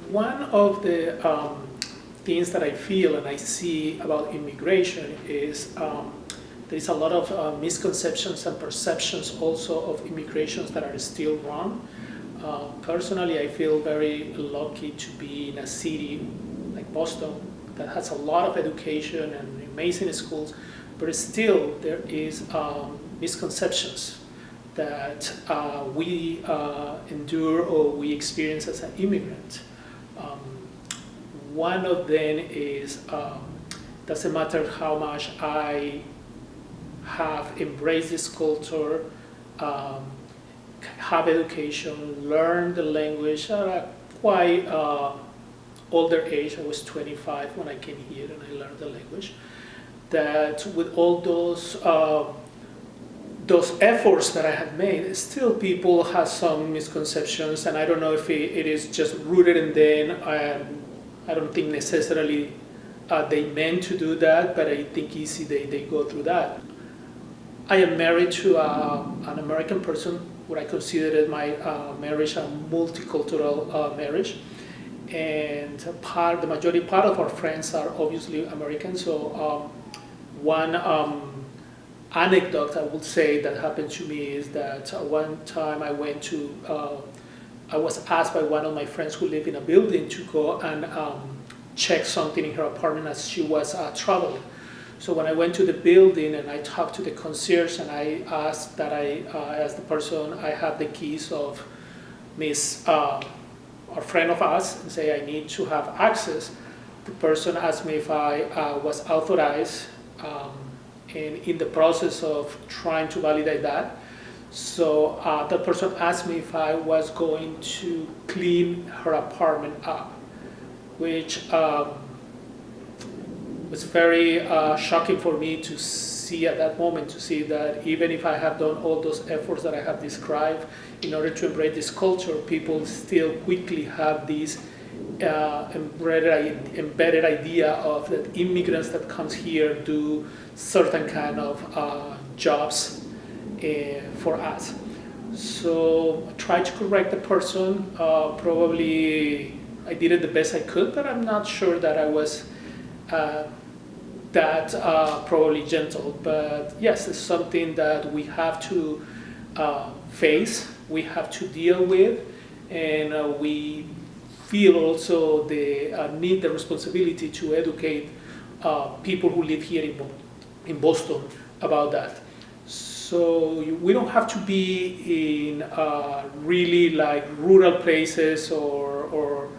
One of the things that I feel and I see about immigration is there's a lot of misconceptions and perceptions also of immigrations that are still wrong. Personally, I feel very lucky to be in a city like Boston that has a lot of education and amazing schools, but still there is misconceptions that we endure or we experience as an immigrant. One of them is doesn't matter how much I have embraced this culture, have education, learn the language at a quite older age. I was 25 when I came here and I learned the language. That with all those efforts that I had made, still people have some misconceptions, and I don't know if it is just rooted in them. I don't think necessarily they meant to do that, but I think easy they go through that. I am married to an American person, what I consider my marriage a multicultural marriage, and the majority part of our friends are obviously American. So one anecdote I would say that happened to me is that one time I was asked by one of my friends who lived in a building to go and check something in her apartment as she was traveling. So when I went to the building and I talked to the concierge and I asked the person, I have the keys of Miss, a friend of us, and say I need to have access. The person asked me if I was authorized, and in the process of trying to validate that, so that person asked me if I was going to clean her apartment up, which was very shocking for me to see at that moment, to see that even if I have done all those efforts that I have described in order to embrace this culture, people still quickly have this embedded idea of that immigrants that comes here do certain kind of jobs for us. So I tried to correct the person. Probably I did it the best I could, but I'm not sure that I was that probably gentle. But yes, it's something that we have to face, we have to deal with, and we feel also the need, the responsibility to educate people who live here in Boston about that. So we don't have to be in really like rural places or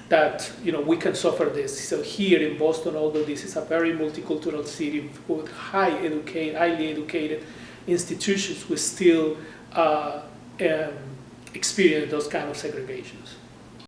that we can suffer this. So here in Boston, although this is a very multicultural city with highly educated institutions, we still experience those kind of segregations.